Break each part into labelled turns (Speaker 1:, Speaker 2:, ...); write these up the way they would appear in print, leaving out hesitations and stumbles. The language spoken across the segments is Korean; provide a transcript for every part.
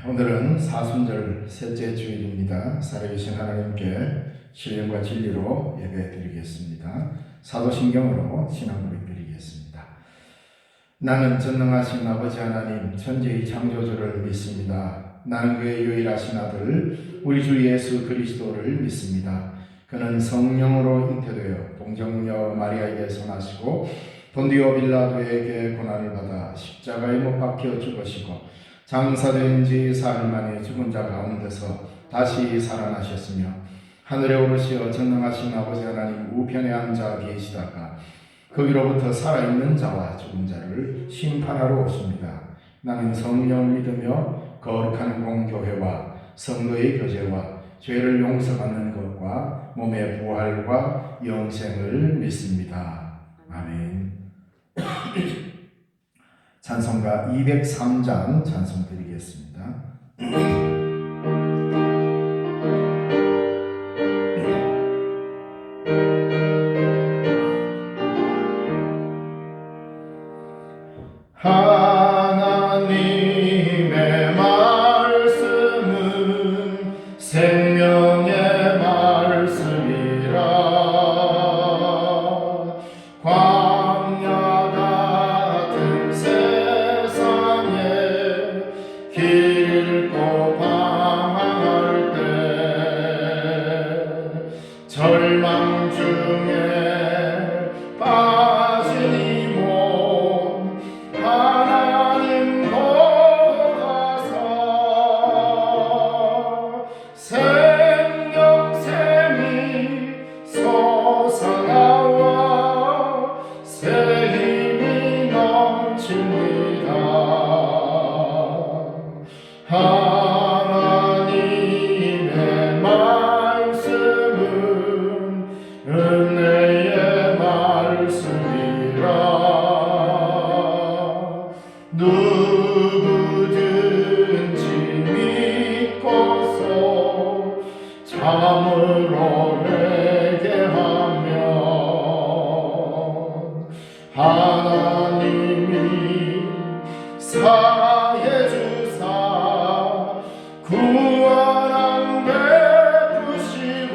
Speaker 1: 오늘은 사순절 셋째 주일입니다. 살아계신 하나님께 신령과 진리로 예배드리겠습니다. 사도신경으로 신앙 고백드리겠습니다. 나는 전능하신 아버지 하나님 천지의 창조주를 믿습니다. 나는 그의 유일하신 아들 우리 주 예수 그리스도를 믿습니다. 그는 성령으로 잉태되어 동정녀 마리아에게서 나시고 본디오 빌라도에게 고난을 받아 십자가에 못 박혀 죽으시고 장사된 지 사흘 만에 죽은 자 가운데서 다시 살아나셨으며 하늘에 오르시어 전능하신 아버지 하나님 우편에 앉아 계시다가 거기로부터 살아있는 자와 죽은 자를 심판하러 오십니다. 나는 성령을 믿으며 거룩한 공교회와 성도의 교제와 죄를 용서받는 것과 몸의 부활과 영생을 믿습니다. 아멘. 찬송가 203장 찬송 드리겠습니다. 하나님의 말씀은 생명의 말씀이라 광야 같은 세상에 길 잃고 방황할 때 절망 중에 빠진 이 몸 하나님 보아서 생명샘이 솟아나와 새 힘이 넘칩니다. 하나님의 말씀은 은혜의 말씀이라 누구든지 믿고서 참으로 내게 하면 하나님이 사해 주사 구원함 베푸시고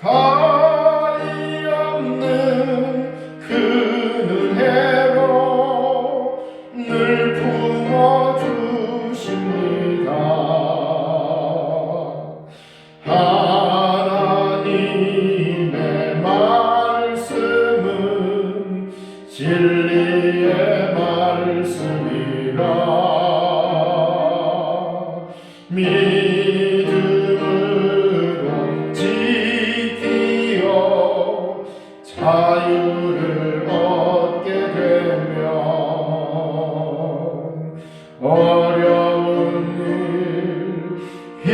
Speaker 1: 가히 없는 그 은혜로 늘 품어주십니다. 하나님의 말씀은 진리의 말씀이라 믿음으로 지키어 자유를 얻게 되면 어려운 일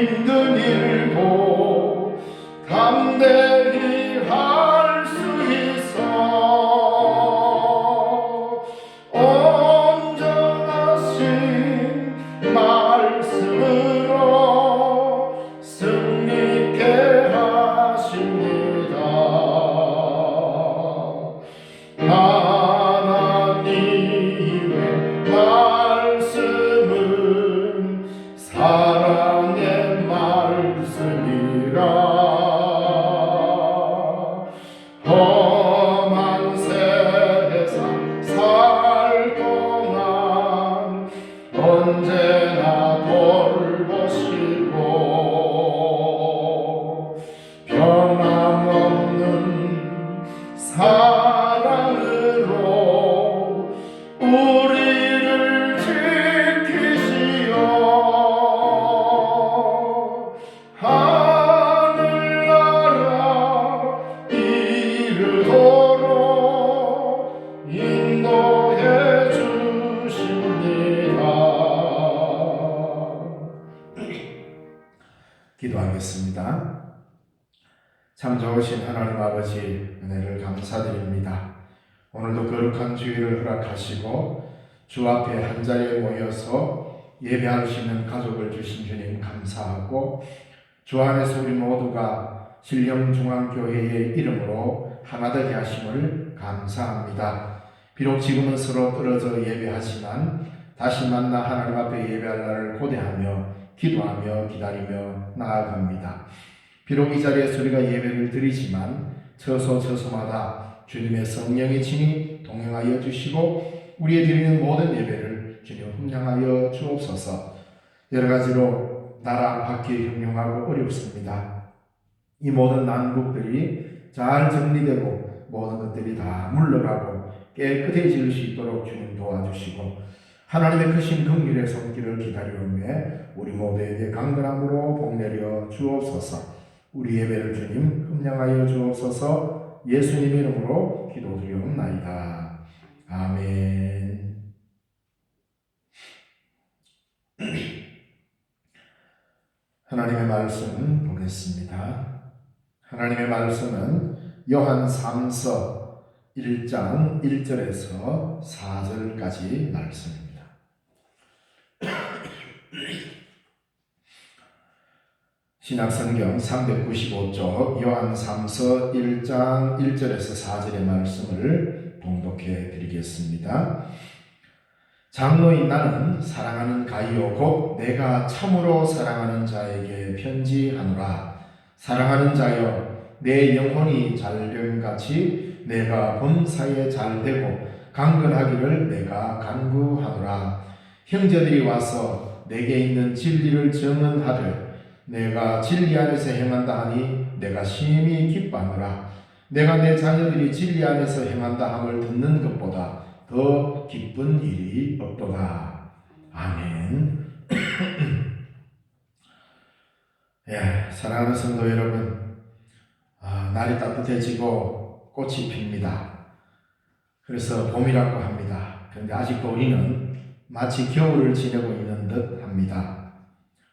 Speaker 1: 힘든 일도 담대히 할 수 있어 온전하신 말씀으로 승리케 하십니다. 하나님의 말씀은 사랑의 말씀이라 험한 세상 살 동안 언제나 돌보시고 변함없는 사랑으로 우리를 지키시어 하늘나라 이르도록 인도해 주십니다. 기도하겠습니다. 참 좋으신 하나님 아버지 은혜를 감사드립니다. 오늘도 거룩한 주일을 허락하시고 주 앞에 한자리에 모여서 예배할 수 있는 가족을 주신 주님 감사하고 주 안에서 우리 모두가 신령중앙교회의 이름으로 하나 되게 하심을 감사합니다. 비록 지금은 서로 떨어져 예배하지만 다시 만나 하나님 앞에 예배할 날을 고대하며 기도하며 기다리며 나아갑니다. 비록 이 자리에서 우리가 예배를 드리지만 처소처소마다 주님의 성령의 친히 동행하여 주시고 우리의 드리는 모든 예배를 주님 흠량하여 주옵소서. 여러 가지로 나라 밖에 흉흉하고 어렵습니다. 이 모든 난국들이 잘 정리되고 모든 것들이 다 물러가고 깨끗해질 수 있도록 주님 도와주시고 하나님의 크신 긍휼의 손길을 기다리오며 우리 모두에게 강건함으로 복내려 주옵소서. 우리 예배를 주님 흠량하여 주옵소서. 예수님 이름으로 기도드리옵나이다. 아멘. 하나님의 말씀 보겠습니다. 하나님의 말씀은 요한 3서 1장 1절에서 4절까지 말씀입니다. 신약성경 395쪽 요한 3서 1장 1절에서 4절의 말씀을 봉독해 드리겠습니다. 장로인 나는 사랑하는 가이오 곧 내가 참으로 사랑하는 자에게 편지하노라. 사랑하는 자여, 내 영혼이 잘됨같이 내가 범사에 잘되고 강건하기를 내가 간구하노라. 형제들이 와서 내게 있는 진리를 증언하되 내가 진리 안에서 행한다 하니 내가 심히 기뻐하노라. 내가 내 자녀들이 진리 안에서 행한다 함을 듣는 것보다 더 기쁜 일이 없도다. 아멘. 예, 사랑하는 성도 여러분, 날이 따뜻해지고 꽃이 핍니다. 그래서 봄이라고 합니다. 그런데 아직도 우리는 마치 겨울을 지내고 있는 듯 합니다.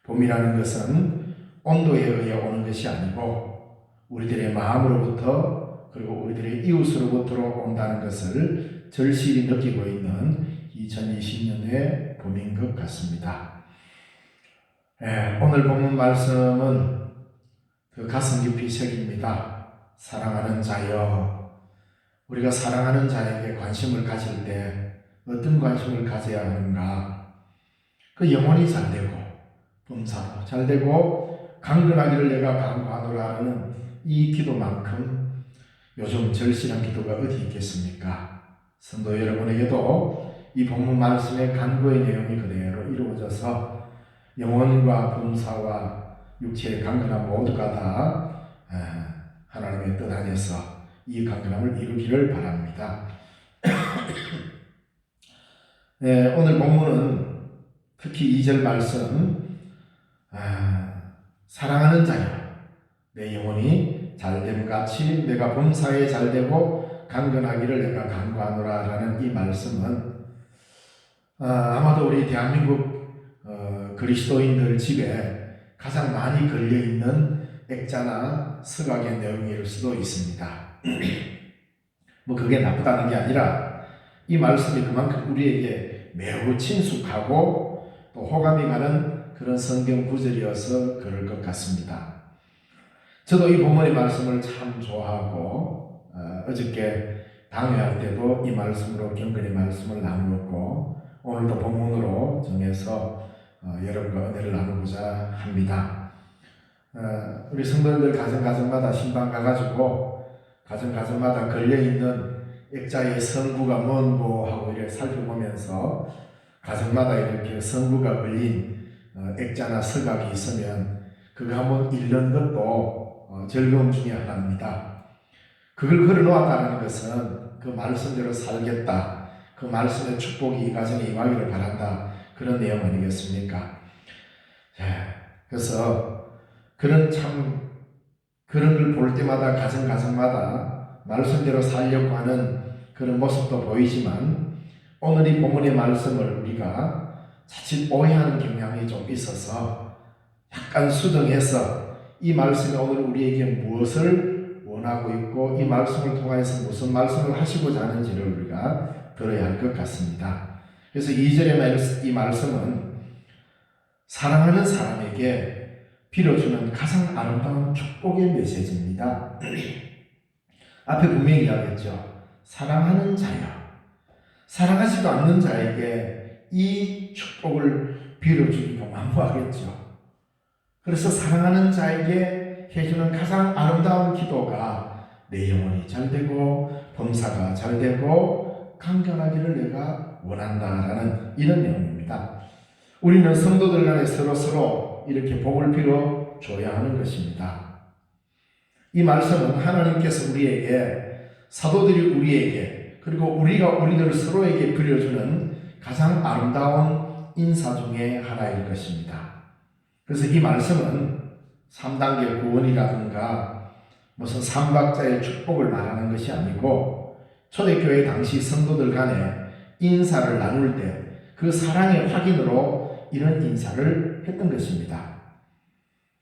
Speaker 1: 봄이라는 것은 온도에 의해 오는 것이 아니고 우리들의 마음으로부터 그리고 우리들의 이웃으로부터 온다는 것을 절실히 느끼고 있는 2020년의 봄인 것 같습니다. 오늘 본문 말씀은 그 가슴 깊이 새깁니다. 사랑하는 자여, 우리가 사랑하는 자에게 관심을 가질 때 어떤 관심을 가져야 하는가? 그 영혼이 잘되고 범사도 잘되고 강건하기를 내가 간구하노라는 이 기도만큼 요즘 절실한 기도가 어디 있겠습니까? 성도 여러분에게도 이 본문 말씀의 간구의 내용이 그대로 이루어져서 영혼과 범사와 육체의 강건함 모두가 다 하나님의 뜻 안에서 이 강건함을 이루기를 바랍니다. 네, 오늘 본문은 특히 2절 말씀 사랑하는 자여, 내 영혼이 잘됨같이 내가 범사에 잘되고 강건하기를 내가 간구하노라 라는 이 말씀은 아마도 우리 대한민국 그리스도인들 집에 가장 많이 걸려있는 액자나 서각의 내용일 수도 있습니다. 뭐 그게 나쁘다는 게 아니라 이 말씀이 그만큼 우리에게 매우 친숙하고 또 호감이 가는 그런 성경 구절이어서 그럴 것 같습니다. 저도 이 본문의 말씀을 참 좋아하고 어저께 당회할 때도 이 말씀으로 경건의 말씀을 나누었고 오늘도 본문으로 정해서 여러분과 은혜를 나누고자 합니다. 우리 성도들 가정가정마다 신방 가가지고 가정가정마다 걸려있는 액자의 성구가 뭔고 하고 이렇게 살펴보면서 가정마다 이렇게 성구가 걸린 액자나 서각이 있으면 그거 한번 읽는 것도 즐거움 중에 하나입니다. 그걸 걸어놓았다는 것은 그 말씀대로 살겠다, 그 말씀의 축복이 이 가정에 임하기를 바란다, 그런 내용 아니겠습니까? 그래서 그런 걸 볼 때마다 가정마다 말씀대로 살려고 하는 그런 모습도 보이지만 오늘 이 본문의 말씀을 우리가 자칫 오해하는 경향이 좀 있어서 약간 수정해서 이 말씀이 오늘 우리에게 무엇을 원하고 있고 이 말씀을 통해서 무슨 말씀을 하시고자 하는지를 우리가 들어야 할 것 같습니다. 그래서 2절의 이 말씀은 사랑하는 사람에게 빌어주는 가장 아름다운 축복의 메시지입니다. 앞에 분명히 이야기했죠. 사랑하는 자여. 사랑하지도 않는 자에게 이 축복을 빌어주기가 만무하겠죠. 그래서 사랑하는 자에게 해주는 가장 아름다운 기도가 내 영혼이 잘되고 범사가 잘되고 강건하기를 내가 원한다라는 이런 내용입니다. 우리는 성도들 간에 서로 이렇게 복을 빌어줘야 하는 것입니다. 이 말씀은 하나님께서 우리에게, 사도들이 우리에게, 그리고 우리가 우리들 서로에게 빌어주는 가장 아름다운 인사 중에 하나일 것입니다. 그래서 이 말씀은 3단계 구원이라든가 무슨 삼박자의 축복을 말하는 것이 아니고 초대교회 당시 성도들 간에 인사를 나눌 때 그 사랑의 확인으로 이런 인사를 했던 것입니다.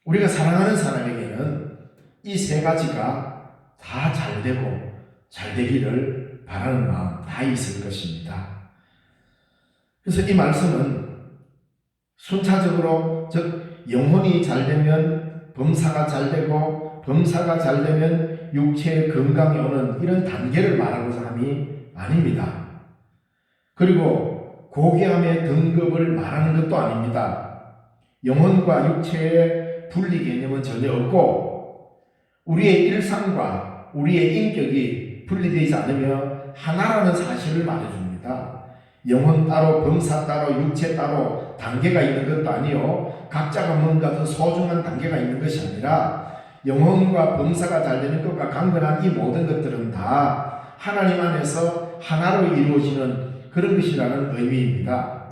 Speaker 1: 우리가 사랑하는 사람에게는 이 세 가지가 다 잘되고 잘되기를 바라는 마음 다 있을 것입니다. 그래서 이 말씀은 순차적으로, 즉 영혼이 잘되면 범사가 잘되고 범사가 잘되면 육체의 건강이 오는 이런 단계를 말하고자 함이 아닙니다. 그리고 고귀함의 등급을 말하는 것도 아닙니다. 영혼과 육체의 분리 개념은 전혀 없고 우리의 일상과 우리의 인격이 분리되지 않으며 하나라는 사실을 말해줍니다. 영혼 따로 범사 따로 육체 따로 단계가 있는 것도 아니요, 각자가 뭔가 더 소중한 단계가 있는 것이 아니라 영혼과 범사가 잘 되는 것과 강건한 이 모든 것들은 다 하나님 안에서 하나로 이루어지는 그런 것이라는 의미입니다.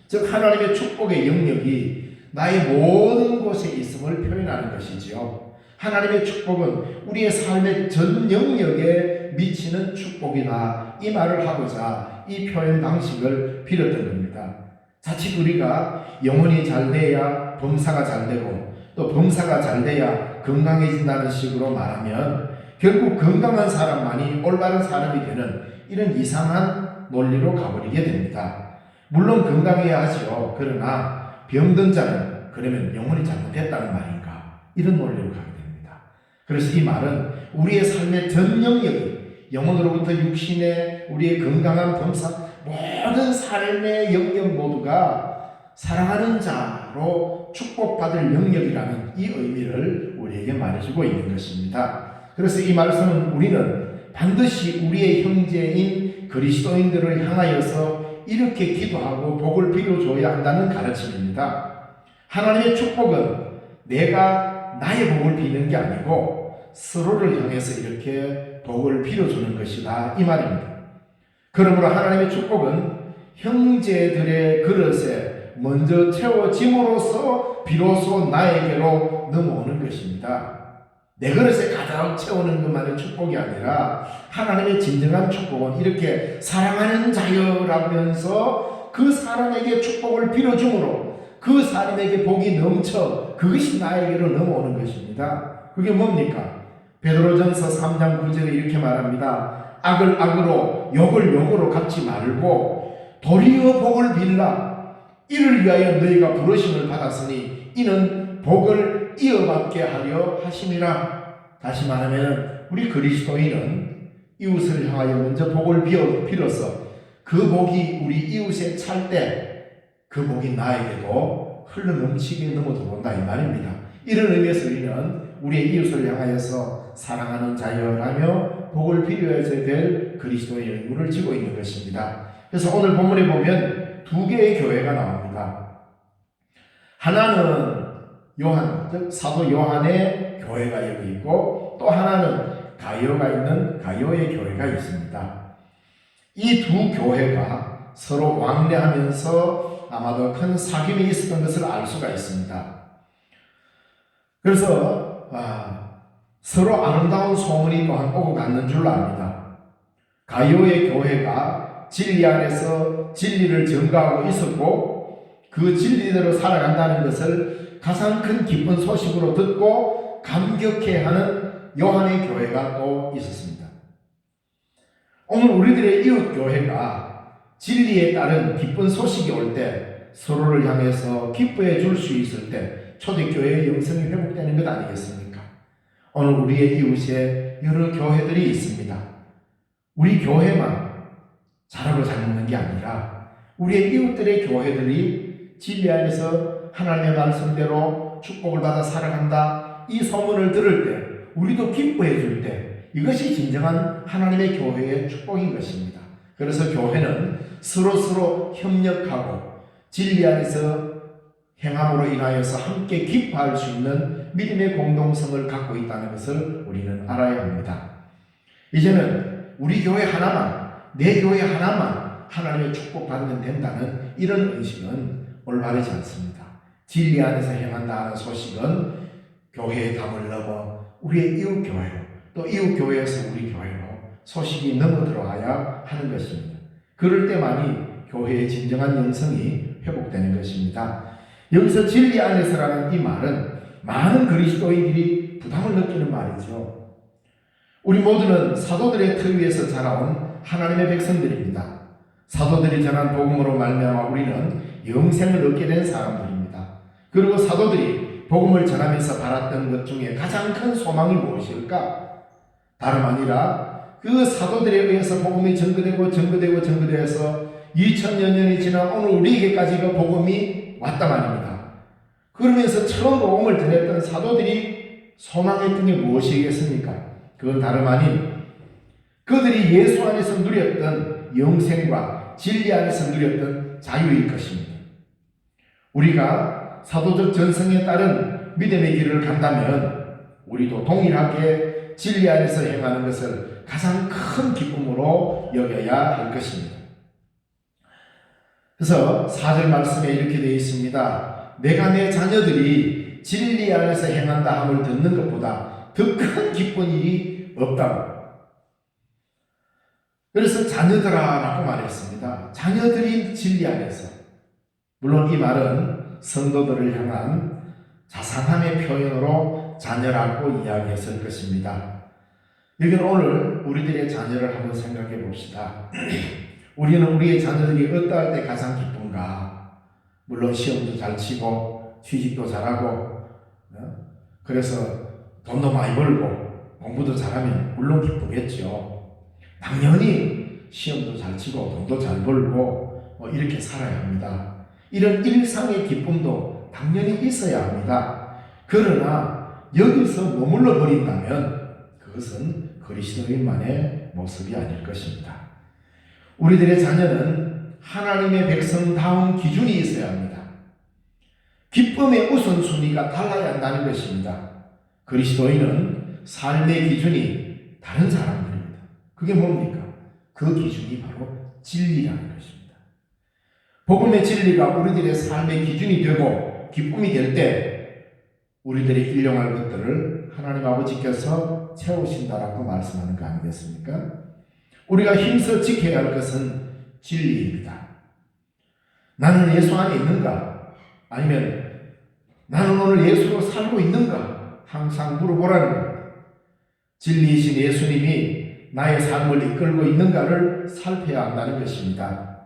Speaker 1: 즉 하나님의 축복의 영역이 나의 모든 곳에 있음을 표현하는 것이지요. 하나님의 축복은 우리의 삶의 전 영역에 미치는 축복이다, 이 말을 하고자 이 표현 방식을 빌었던 겁니다. 자칫 우리가 영혼이 잘 돼야 범사가 잘 되고 또 범사가 잘 돼야 건강해진다는 식으로 말하면 결국 건강한 사람만이 올바른 사람이 되는 이런 이상한 논리로 가버리게 됩니다. 물론 건강해야 하지요. 그러나 병든 자는 그러면 영혼이 잘못됐다는 말인가, 이런 논리로 가게 됩니다. 그래서 이 말은 우리의 삶의 전 영역이 영혼으로부터 육신의 우리의 건강한 범사 모든 삶의 영역 모두가 사랑하는 자로 축복받을 영역이라는 이 의미를 우리에게 말해주고 있는 것입니다. 그래서 이 말씀은 우리는 반드시 우리의 형제인 그리스도인들을 향하여서 이렇게 기도하고 복을 빌어줘야 한다는 가르침입니다. 하나님의 축복은 내가 나의 복을 비는 게 아니고 서로를 향해서 이렇게 복을 빌어주는 것이다, 이 말입니다. 그러므로 하나님의 축복은 형제들의 그릇에 먼저 채워짐으로써 비로소 나에게로 넘어오는 것입니다. 내 그릇에 가득 채우는 것만의 축복이 아니라 하나님의 진정한 축복은 이렇게 사랑하는 자여라면서 그 사람에게 축복을 빌어줌으로 그 사람에게 복이 넘쳐 그것이 나에게로 넘어오는 것입니다. 그게 뭡니까? 베드로전서 3장 9절에 이렇게 말합니다. 악을 악으로 욕을 욕으로 갚지 말고 도리어 복을 빌라. 이를 위하여 너희가 부르심을 받았으니 이는 복을 이어받게 하려 하심이라. 다시 말하면 우리 그리스도인은 이웃을 향하여 먼저 복을 빌어서 그 복이 우리 이웃에 찰 때 그 복이 나에게도 흘러넘치게 넘어 들어온다, 이 말입니다. 이런 의미에서 우리는 우리의 이웃을 향하여서 사랑하는 자여라며 복을 빌어야 될 그리스도의 의무를 지고 있는 것입니다. 그래서 오늘 본문에 보면 두 개의 교회가 나옵니다. 하나는 요한, 즉 사도 요한의 교회가 여기 있고 또 하나는 가이오가 있는 가이오의 교회가 있습니다. 이 두 교회가 서로 왕래하면서 아마도 큰 사귐이 있었던 것을 알 수가 있습니다. 그래서 서로 아름다운 소문이 또한 오고 갔는 줄로 압니다. 가이오의 교회가 진리 안에서 진리를 전가하고 있었고 그 진리대로 살아간다는 것을 가장 큰 기쁜 소식으로 듣고 감격해하는 요한의 교회가 또 있었습니다. 오늘 우리들의 이웃 교회가 진리에 따른 기쁜 소식이 올 때 서로를 향해서 기뻐해 줄 수 있을 때 초대교회의 영성이 회복되는 것 아니겠습니까? 오늘 우리의 이웃에 여러 교회들이 있습니다. 우리 교회만 잘하고 잘 먹는 게 아니라 우리의 이웃들의 교회들이 진리 안에서 하나님의 말씀대로 축복을 받아 살아간다, 이 소문을 들을 때 우리도 기뻐해 줄 때 이것이 진정한 하나님의 교회의 축복인 것입니다. 그래서 교회는 서로 협력하고 진리 안에서 행함으로 인하여서 함께 기뻐할 수 있는 믿음의 공동성을 갖고 있다는 것을 우리는 알아야 합니다. 이제는 우리 교회 하나만, 내 교회 하나만 하나님의 축복받으면 된다는 이런 의식은 올바르지 않습니다. 진리 안에서 행한다는 소식은 교회의 담을 넘어 우리의 이웃 교회로, 또 이웃 교회에서 우리 교회로 소식이 넘어 들어와야 하는 것입니다. 그럴 때만이 교회의 진정한 영성이 회복되는 것입니다. 여기서 진리 안에서라는 이 말은 많은 그리스도인들이 부담을 느끼는 말이죠. 우리 모두는 사도들의 터 위에서 자라온 하나님의 백성들입니다. 사도들이 전한 복음으로 말미암아 우리는 영생을 얻게 된 사람들입니다. 그리고 사도들이 복음을 전하면서 바랐던 것 중에 가장 큰 소망이 무엇일까? 다름 아니라 그 사도들에 의해서 복음이 전거되어서 2000여 년이 지난 오늘 우리에게까지 그 복음이 왔단 말입니다. 그러면서 처음 복음을 전했던 사도들이 소망했던 게 무엇이겠습니까? 그건 다름 아닌 그들이 예수 안에서 누렸던 영생과 진리 안에서 누렸던 자유일 것입니다. 우리가 사도적 전승에 따른 믿음의 길을 간다면 우리도 동일하게 진리 안에서 행하는 것을 가장 큰 기쁨으로 여겨야 할 것입니다. 그래서 4절 말씀에 이렇게 되어 있습니다. 내가 내 자녀들이 진리 안에서 행한다 함을 듣는 것보다 더 큰 기쁜 일이 없다고. 그래서 자녀들아 라고 말했습니다. 자녀들이 진리 안에서. 물론 이 말은 성도들을 향한 자상함의 표현으로 자녀라고 이야기했을 것입니다. 여기는 오늘 우리들의 자녀를 한번 생각해 봅시다. 우리는 우리의 자녀들이 어떠할 때 가장 기쁜가? 물론 시험도 잘 치고 취직도 잘하고 그래서 돈도 많이 벌고 공부도 잘하면 물론 기쁘겠죠. 당연히 시험도 잘 치고 돈도 잘 벌고 이렇게 살아야 합니다. 이런 일상의 기쁨도 당연히 있어야 합니다. 그러나 여기서 머물러 버린다면 그것은 그리스도인만의 모습이 아닐 것입니다. 우리들의 자녀는 하나님의 백성다운 기준이 있어야 합니다. 기쁨의 우선순위가 달라야 한다는 것입니다. 그리스도인은 삶의 기준이 다른 사람들입니다. 그게 뭡니까? 그 기준이 바로 진리라는 것입니다. 복음의 진리가 우리들의 삶의 기준이 되고 기쁨이 될 때 우리들의 일용할 것들을 하나님 아버지께서 채우신다라고 말씀하는 거 아니겠습니까? 우리가 힘써 지켜야 할 것은 진리입니다. 나는 예수 안에 있는가? 아니면 나는 오늘 예수로 살고 있는가? 항상 물어보라는 겁니다. 진리이신 예수님이 나의 삶을 이끌고 있는가를 살펴야 한다는 것입니다.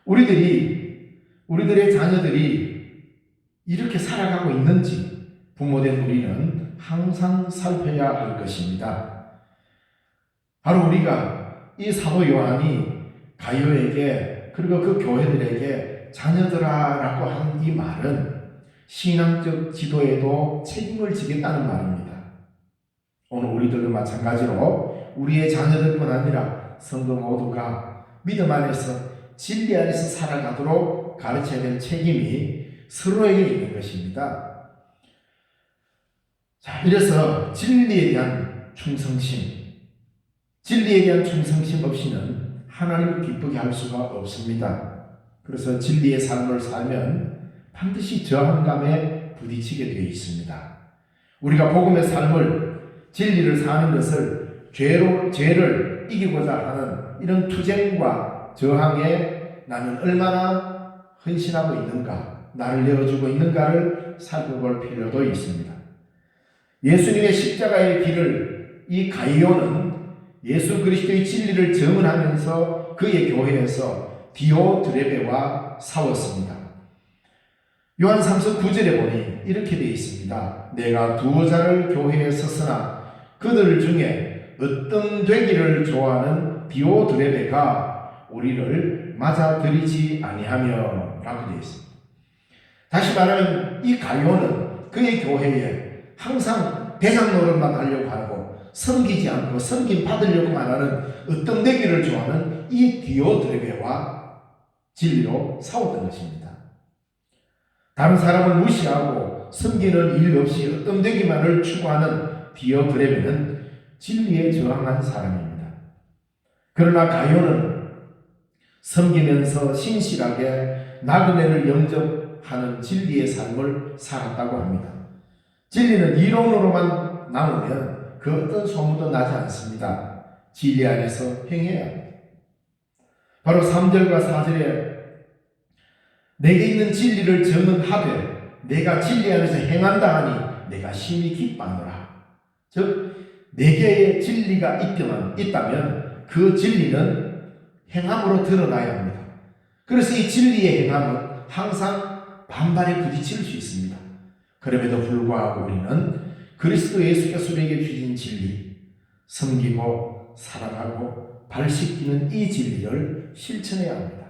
Speaker 1: 우리들의 자녀들이 이렇게 살아가고 있는지 부모된 우리는 항상 살펴야 할 것입니다. 바로 우리가 이 사도 요한이 가요에게 그리고 그 교회들에게 자녀들아 라고 한 이 말은 신앙적 지도에도 책임을 지겠다는 말입니다. 오늘 우리들도 마찬가지로 우리의 자녀들뿐 아니라 성도 모두가 믿음 안에서 진리 안에서 살아가도록 가르쳐야 될 책임이 서로에게 있는 것입니다. 자, 이래서 진리에 대한 충성심 없이는 하나님을 기쁘게 할 수가 없습니다. 그래서 진리의 삶을 살면 반드시 저항감에 부딪히게 되어 있습니다. 우리가 복음의 삶을 진리를 사는 것을 죄를 이기고자 하는 이런 투쟁과 저항에 나는 얼마나 헌신하고 있는가, 나를 내어주고 있는가를 살펴볼 필요도 있습니다. 예수님의 십자가의 길을 이 가이오는 예수 그리스도의 진리를 증언하면서 그의 교회에서 디오드레베와 싸웠습니다. 요한 3서 9절에 보니 이렇게 되어 있습니다. 내가 두어 자를 교회에 섰으나 그들 중에 어떤 되기를 좋아하는 디오드레베가 우리를 맞아들이지 아니하며 라고 되어 있습니다. 다시 말하면 이 가룟은 그의 교회에 항상 대장 노릇만 하려고 하고 섬기지 않고 섬김 받으려고만 하는 어떤데기를 좋아하는 이 디오드레베와 진리로 싸웠던 것입니다. 다른 사람을 무시하고 섬기는 일 없이 어떤데기만을 추구하는 디오드레베는 진리에 저항한 사람입니다. 그러나 가룟은 섬기면서 신실하게 나그네를 영접하는 진리의 삶을 살았다고 합니다. 진리는 이론으로만 나오면 그 어떤 소문도 나지 않습니다. 진리 안에서 행해야 합니다. 바로 3절과 4절에 내게 있는 진리를 증언하되 내가 진리 안에서 행한다 하니 내가 심히 기뻐하노라. 즉 내게의 진리가 있다면 그 진리는 행함으로 드러나야 합니다. 그래서 이 진리의 행함은 항상 반발에 부딪힐 수 있습니다. 그럼에도 불구하고 우리는 그리스도 예수께서 우리에게 주신 진리, 섬기고 사랑하고 발씻기는 이 진리를 실천해야 합니다.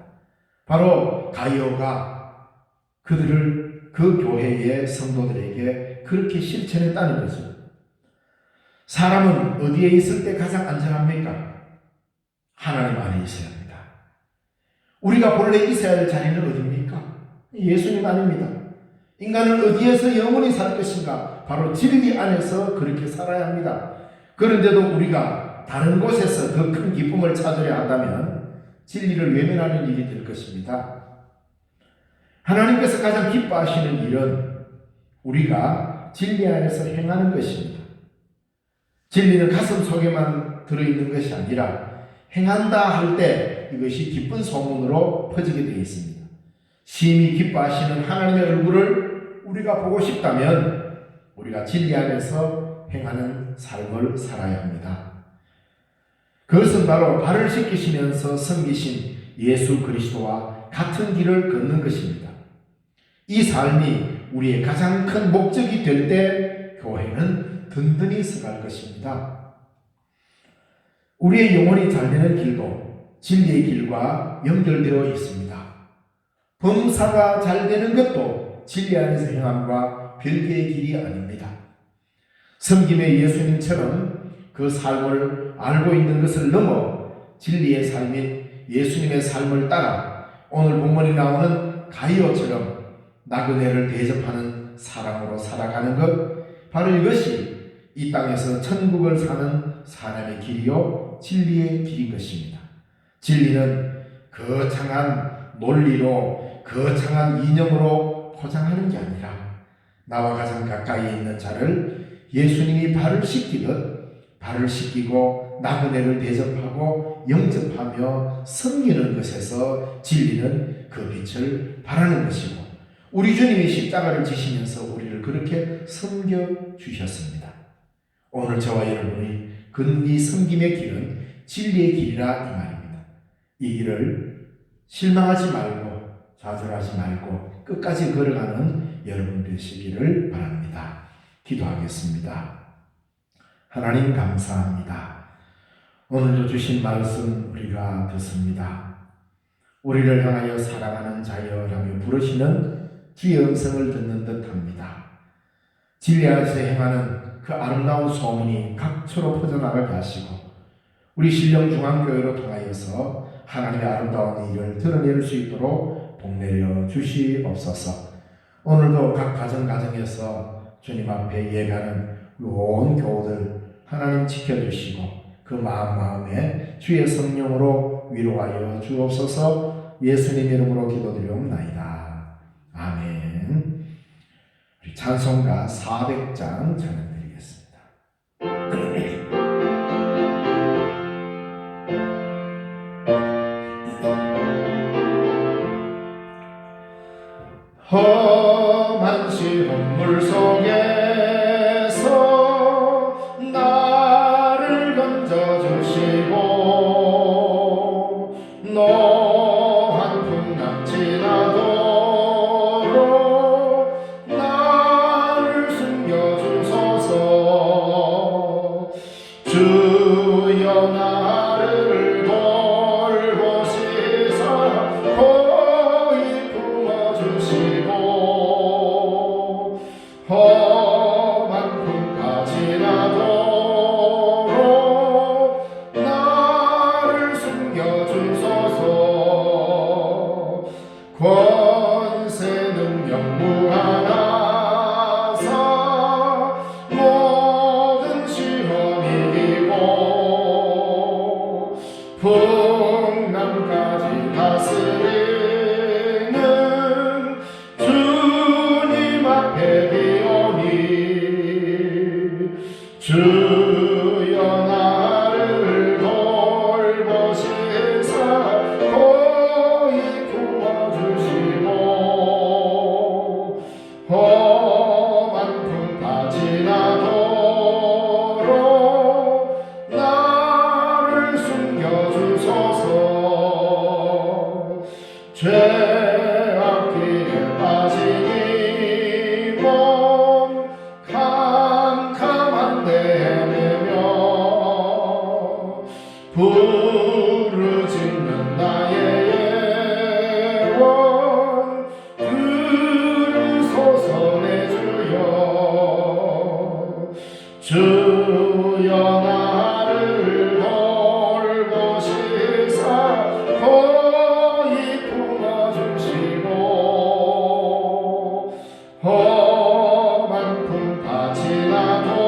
Speaker 1: 바로 가이오가 그 교회의 성도들에게 그렇게 실천했다는 거죠. 사람은 어디에 있을 때 가장 안전합니까? 하나님 안에 있어야 합니다. 우리가 본래 있어야 할 자리는 어디입니까? 예수님 아닙니다. 인간은 어디에서 영원히 살 것인가? 바로 진리 안에서 그렇게 살아야 합니다. 그런데도 우리가 다른 곳에서 더 큰 기쁨을 찾으려 한다면 진리를 외면하는 일이 될 것입니다. 하나님께서 가장 기뻐하시는 일은 우리가 진리 안에서 행하는 것입니다. 진리는 가슴 속에만 들어있는 것이 아니라 행한다 할 때 이것이 기쁜 소문으로 퍼지게 되어 있습니다. 심히 기뻐하시는 하나님의 얼굴을 우리가 보고 싶다면 우리가 진리 안에서 행하는 삶을 살아야 합니다. 그것은 바로 발을 씻기시면서 섬기신 예수 그리스도와 같은 길을 걷는 것입니다. 이 삶이 우리의 가장 큰 목적이 될 때 교회는 든든히 서갈 것입니다. 우리의 영혼이 잘 되는 길도 진리의 길과 연결되어 있습니다. 범사가 잘 되는 것도 진리 안에서 행함과 별개의 길이 아닙니다. 섬김의 예수님처럼 그 삶을 알고 있는 것을 넘어 진리의 삶인 예수님의 삶을 따라 오늘 본문에 나오는 가이오처럼 나그네를 대접하는 사람으로 살아가는 것, 바로 이것이 이 땅에서 천국을 사는 사람의 길이요 진리의 길인 것입니다. 진리는 거창한 논리로 거창한 이념으로 포장하는 게 아니라 나와 가장 가까이 있는 자를 예수님이 발을 씻기듯 발을 씻기고 나그네를 대접하고 영접하며 섬기는 것에서 진리는 그 빛을 발하는 것이고, 우리 주님이 십자가를 지시면서 우리를 그렇게 섬겨주셨습니다. 오늘 저와 여러분이 걷는 이 섬김의 길은 진리의 길이라 이 말입니다. 이 길을 실망하지 말고 좌절하지 말고 끝까지 걸어가는 여러분 되시기를 바랍니다. 기도하겠습니다. 하나님 감사합니다. 오늘도 주신 말씀 우리가 듣습니다. 우리를 향하여 사랑하는 자여라며 부르시는 주의 음성을 듣는 듯합니다. 진리 안에서 행하는 그 아름다운 소문이 각처로 퍼져나가게 하시고 우리 신령중앙교회로 통하여서 하나님의 아름다운 일을 드러낼 수 있도록 복내려 주시옵소서. 오늘도 각 가정에서 주님 앞에 예배하는 온 교우들 하나님 지켜주시고 그 마음에 주의 성령으로 위로하여 주옵소서. 예수님 이름으로 기도드리옵나이다. 아멘. 우리 찬송가 400장 찬양드리겠습니다. 험한 시험물 속에서 나를 건져주시고 노한 풍랑 지나도록 나를 숨겨주소서. 주여 나를 돌보시 풍랑까지 다스리는 주님 앞에 비오니 주여 나를 돌보시사 거의 구워주시고 험한 풍파 지나도록 나를 숨겨주소서. 죄악길에 빠진 이 몸 캄캄한데 헤매며 부르짖는 나의 예원 들으소서 내 주여. 주여 나를 돌보시사 거의 품어주시고 험한 풍파 지나도록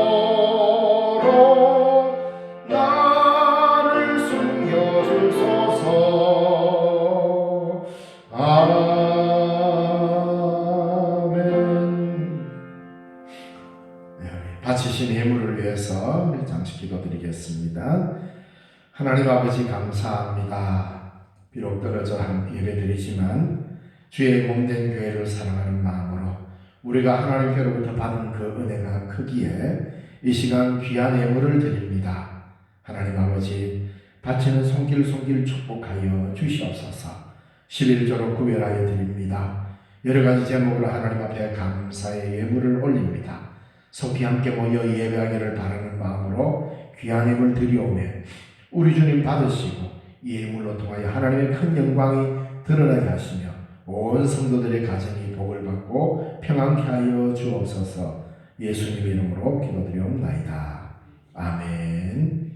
Speaker 1: 나를 숨겨주소서. 아멘. 네, 바치신 예물을 위해서 잠시 기도드리겠습니다. 하나님 아버지 감사합니다. 비록 떨어져 예배드리지만 주의 몸된 교회를 사랑하는 마음으로 우리가 하나님께로부터 받은 그 은혜가 크기에 이 시간 귀한 예물을 드립니다. 하나님 아버지 바치는 손길 축복하여 주시옵소서. 11조로 구별하여 드립니다. 여러 가지 제목으로 하나님 앞에 감사의 예물을 올립니다. 속히 함께 모여 예배하기를 바라는 마음으로 귀한 예물 드리오며 우리 주님 받으시고 이 예물로 통하여 하나님의 큰 영광이 드러나게 하시며 온 성도들의 가정이 복을 받고 평안케 하여 주옵소서. 예수님 이름으로 기도드리옵나이다. 아멘.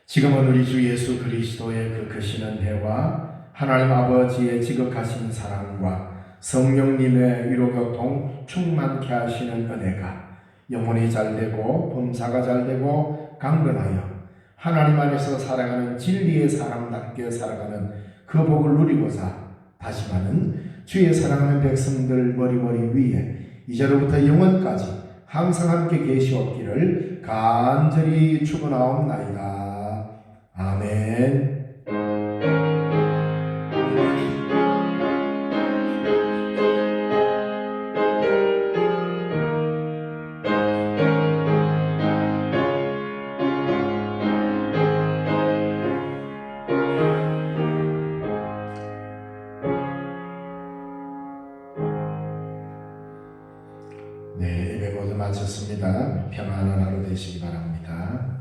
Speaker 1: 지금은 우리 주 예수 그리스도의 그 크신 은혜와 하나님 아버지의 지극하신 사랑과 성령님의 위로교통 충만케 하시는 은혜가 영혼이 잘되고 범사가 잘되고 강건하여 하나님 안에서 살아가는 진리의 사람답게 살아가는 그 복을 누리고자 다짐하는 주의 사랑하는 백성들 머리머리 위에 이제로부터 영원까지 항상 함께 계시옵기를 간절히 축원하옵나이다. 아멘. 네, 예배 모두 마쳤습니다. 평안한 하루 되시기 바랍니다.